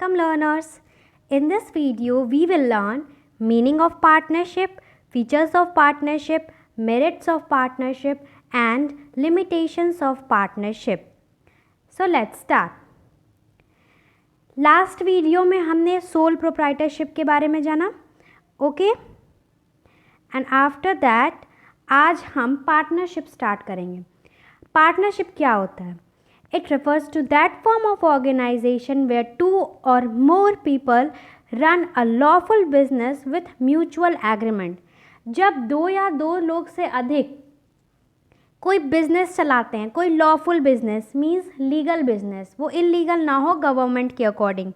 Welcome learners. In this video we will learn meaning of partnership, features of partnership, merits of partnership and limitations of partnership. So let's start. Last video में हमने sole proprietorship के बारे में जाना, okay, and after that आज हम partnership start करेंगे. Partnership क्या होता है? It refers to that form of organization where two or more people run a lawful business with mutual agreement. जब दो या दो लोग से अधिक कोई बिजनेस चलाते हैं, कोई lawful business means legal business, वो इलीगल ना हो गवर्नमेंट के अकॉर्डिंग.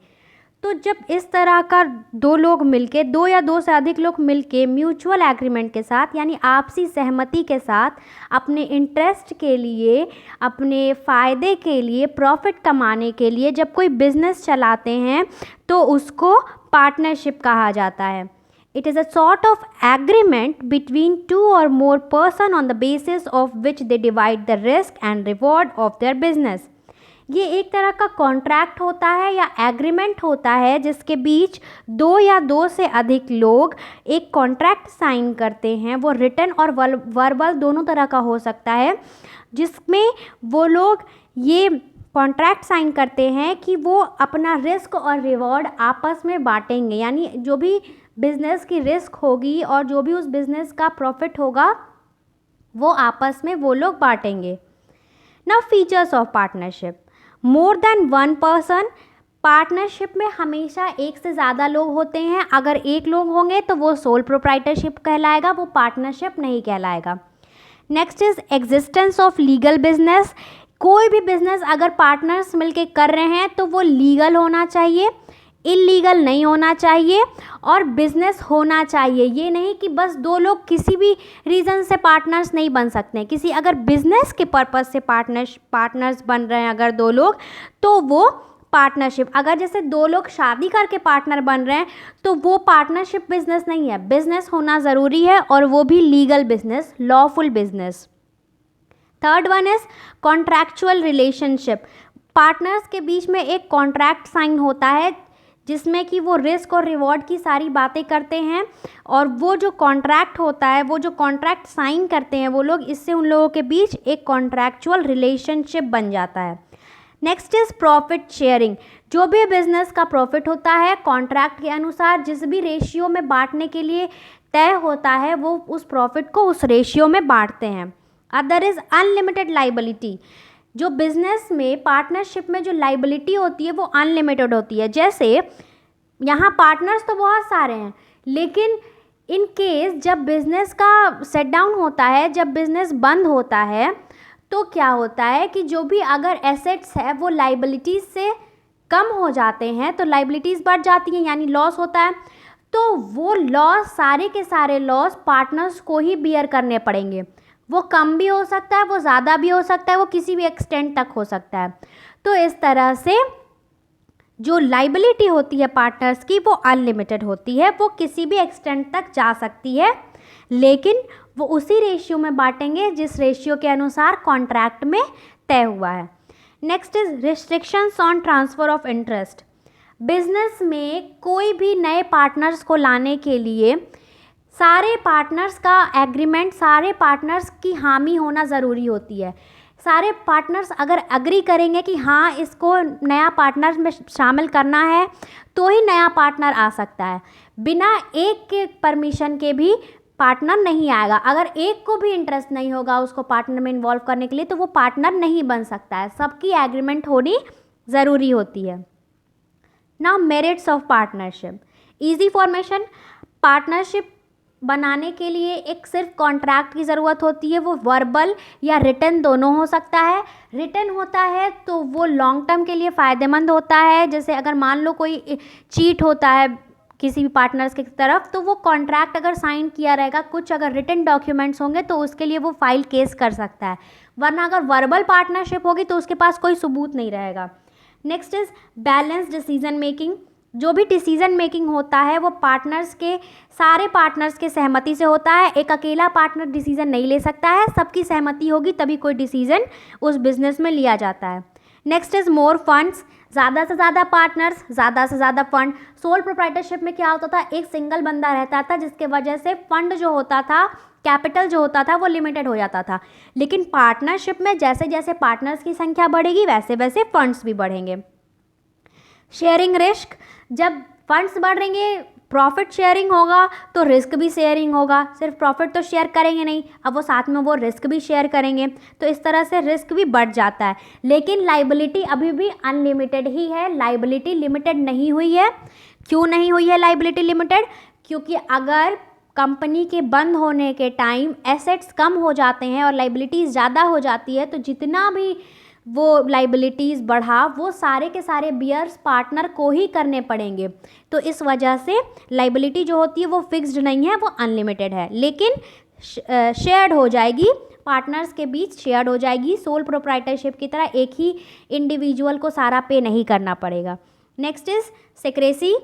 तो जब इस तरह का दो लोग मिलके, दो या दो से अधिक लोग मिलके म्यूचुअल एग्रीमेंट के साथ यानी आपसी सहमति के साथ अपने इंटरेस्ट के लिए, अपने फ़ायदे के लिए, प्रॉफिट कमाने के लिए जब कोई बिजनेस चलाते हैं तो उसको पार्टनरशिप कहा जाता है. It is a sort of agreement between two or more person on the basis of which they divide the risk and reward of their business. ये एक तरह का कॉन्ट्रैक्ट होता है या एग्रीमेंट होता है जिसके बीच दो या दो से अधिक लोग एक कॉन्ट्रैक्ट साइन करते हैं. वो रिटन और वर्बल दोनों तरह का हो सकता है, जिसमें वो लोग ये कॉन्ट्रैक्ट साइन करते हैं कि वो अपना रिस्क और रिवॉर्ड आपस में बांटेंगे. यानी जो भी बिज़नेस की रिस्क होगी और जो भी उस बिज़नेस का प्रॉफिट होगा वो आपस में वो लोग बांटेंगे. Now features of partnership. More than one person. Partnership में हमेशा एक से ज़्यादा लोग होते हैं. अगर एक लोग होंगे तो वो सोल प्रोप्राइटरशिप कहलाएगा, वो पार्टनरशिप नहीं कहलाएगा. Next is existence of legal business. कोई भी बिजनेस अगर पार्टनर्स मिलके कर रहे हैं तो वो लीगल होना चाहिए, इलीगल नहीं होना चाहिए और बिजनेस होना चाहिए. ये नहीं कि बस दो लोग किसी भी रीज़न से पार्टनर्स नहीं बन सकते हैं. किसी अगर बिजनेस के पर्पस से पार्टनर्स बन रहे हैं अगर दो लोग, तो वो पार्टनरशिप. अगर जैसे दो लोग शादी करके पार्टनर बन रहे हैं तो वो पार्टनरशिप बिजनेस नहीं है. बिजनेस होना ज़रूरी है और वो भी legal business, lawful business. Third one is contractual relationship. Partners के बीच में एक कॉन्ट्रैक्ट साइन होता है जिसमें कि वो रिस्क और रिवॉर्ड की सारी बातें करते हैं, और वो जो कॉन्ट्रैक्ट होता है, वो जो कॉन्ट्रैक्ट साइन करते हैं वो लोग, इससे उन लोगों के बीच एक कॉन्ट्रैक्चुअल रिलेशनशिप बन जाता है. Next is profit sharing. जो भी बिजनेस का प्रॉफिट होता है कॉन्ट्रैक्ट के अनुसार जिस भी रेशियो में बांटने के लिए तय होता है वो उस प्रॉफिट को उस रेशियो में बांटते हैं. Other is unlimited liability. जो बिज़नेस में पार्टनरशिप में जो लाइबिलिटी होती है वो अनलिमिटेड होती है. जैसे यहाँ पार्टनर्स तो बहुत सारे हैं, लेकिन इन केस जब बिज़नेस का सेट डाउन होता है, जब बिज़नेस बंद होता है, तो क्या होता है कि जो भी अगर एसेट्स है वो लाइबिलिटीज़ से कम हो जाते हैं तो लाइबिलिटीज़ बढ़ जाती हैं, यानी लॉस होता है. तो वो लॉस, सारे के सारे लॉस पार्टनर्स को ही बियर करने पड़ेंगे. वो कम भी हो सकता है, वो ज़्यादा भी हो सकता है, वो किसी भी एक्सटेंट तक हो सकता है. तो इस तरह से जो लाइबिलिटी होती है पार्टनर्स की वो अनलिमिटेड होती है. वो किसी भी एक्सटेंट तक जा सकती है, लेकिन वो उसी रेशियो में बांटेंगे जिस रेशियो के अनुसार कॉन्ट्रैक्ट में तय हुआ है. Next is restrictions on transfer of interest. Business में कोई भी नए पार्टनर्स को लाने के लिए सारे पार्टनर्स का एग्रीमेंट, सारे पार्टनर्स की हामी होना ज़रूरी होती है. सारे पार्टनर्स अगर एग्री करेंगे कि हाँ इसको नया पार्टनर में शामिल करना है तो ही नया पार्टनर आ सकता है. बिना एक के परमिशन के भी पार्टनर नहीं आएगा. अगर एक को भी इंटरेस्ट नहीं होगा उसको पार्टनर में इन्वॉल्व करने के लिए तो वो पार्टनर नहीं बन सकता है. सबकी एग्रीमेंट होनी ज़रूरी होती है. Now merits of partnership. Easy formation. Partnership बनाने के लिए एक सिर्फ कॉन्ट्रैक्ट की ज़रूरत होती है. वो वर्बल या रिटन दोनों हो सकता है. रिटन होता है तो वो लॉन्ग टर्म के लिए फ़ायदेमंद होता है. जैसे अगर मान लो कोई चीट होता है किसी भी पार्टनर्स की तरफ, तो वो कॉन्ट्रैक्ट अगर साइन किया रहेगा, कुछ अगर रिटन डॉक्यूमेंट्स होंगे तो उसके लिए वो फाइल केस कर सकता है. वरना अगर वर्बल पार्टनरशिप होगी तो उसके पास कोई सबूत नहीं रहेगा. Next is balance decision making. जो भी डिसीज़न मेकिंग होता है वो पार्टनर्स के, सारे पार्टनर्स के सहमति से होता है. एक अकेला पार्टनर डिसीज़न नहीं ले सकता है, सबकी सहमति होगी तभी कोई डिसीज़न उस बिज़नेस में लिया जाता है. Next is more funds. ज़्यादा से ज़्यादा पार्टनर्स, ज़्यादा से ज़्यादा फंड। सोल प्रोप्राइटरशिप में क्या होता था, एक सिंगल बंदा रहता था जिसके वजह से फंड जो होता था, कैपिटल जो होता था वो लिमिटेड हो जाता था। लेकिन पार्टनरशिप में जैसे जैसे पार्टनर्स की संख्या बढ़ेगी वैसे वैसे फंड्स भी बढ़ेंगे। शेयरिंग रिस्क, जब फंड्स बढ़ेंगे प्रॉफिट शेयरिंग होगा तो रिस्क भी शेयरिंग होगा। सिर्फ प्रॉफिट तो शेयर करेंगे नहीं, अब वो साथ में वो रिस्क भी शेयर करेंगे, तो इस तरह से रिस्क भी बढ़ जाता है। लेकिन लाइबिलिटी अभी भी अनलिमिटेड ही है, लाइबिलिटी लिमिटेड नहीं हुई है। क्यों नहीं हुई है लाइबिलिटी लिमिटेड? क्योंकि अगर कंपनी के बंद होने के टाइम एसेट्स कम हो जाते हैं और लाइबिलिटीज़ ज़्यादा हो जाती है, तो जितना भी वो लाइबिलिटीज़ बढ़ा वो सारे के सारे बियर्स पार्टनर को ही करने पड़ेंगे। तो इस वजह से लाइबिलिटी जो होती है वो फिक्स्ड नहीं है, वो अनलिमिटेड है, लेकिन शेयर्ड हो जाएगी, पार्टनर्स के बीच शेयर्ड हो जाएगी। सोल प्रोप्राइटरशिप की तरह एक ही इंडिविजुअल को सारा पे नहीं करना पड़ेगा। Next is secrecy.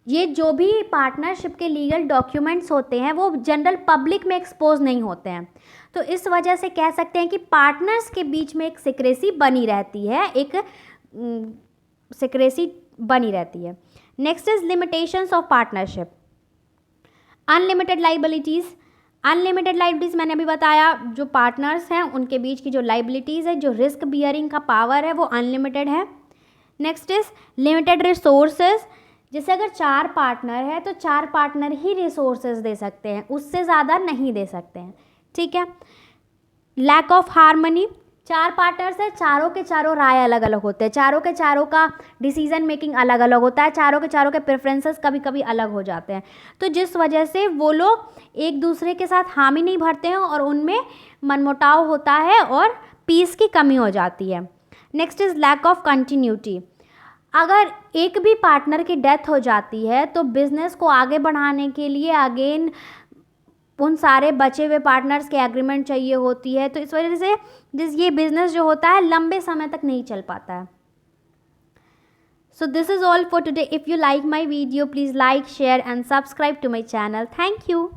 ये जो भी पार्टनरशिप के लीगल डॉक्यूमेंट्स होते हैं वो जनरल पब्लिक में एक्सपोज नहीं होते हैं, तो इस वजह से कह सकते हैं कि पार्टनर्स के बीच में एक सिक्रेसी बनी रहती है, एक सिक्रेसी बनी रहती है। Next is limitations of partnership. Unlimited liabilities, unlimited liabilities मैंने अभी बताया, जो पार्टनर्स हैं उनके बीच की जो लाइबिलिटीज़ है, जो रिस्क बियरिंग का पावर है वो अनलिमिटेड है। नेक्स्ट इज लिमिटेड रिसोर्सेज, जैसे अगर 4 पार्टनर है तो 4 पार्टनर ही रिसोर्सेज दे सकते हैं, उससे ज़्यादा नहीं दे सकते हैं, ठीक है। लैक ऑफ हार्मनी, 4 पार्टनर्स है, चारों के चारों राय अलग अलग होते हैं, चारों के चारों का डिसीजन मेकिंग अलग अलग होता है, चारों के चारों के प्रेफरेंसेस कभी कभी अलग हो जाते हैं, तो जिस वजह से वो लोग एक दूसरे के साथ हामी नहीं भरते हैं और उनमें मनमुटाव होता है और पीस की कमी हो जाती है। Next is lack of continuity. अगर एक भी पार्टनर की डेथ हो जाती है तो बिज़नेस को आगे बढ़ाने के लिए अगेन उन सारे बचे हुए पार्टनर्स के एग्रीमेंट चाहिए होती है, तो इस वजह से ये बिज़नेस जो होता है लंबे समय तक नहीं चल पाता है। So this is all for today. If you like my video please like, share and subscribe to my channel. Thank you.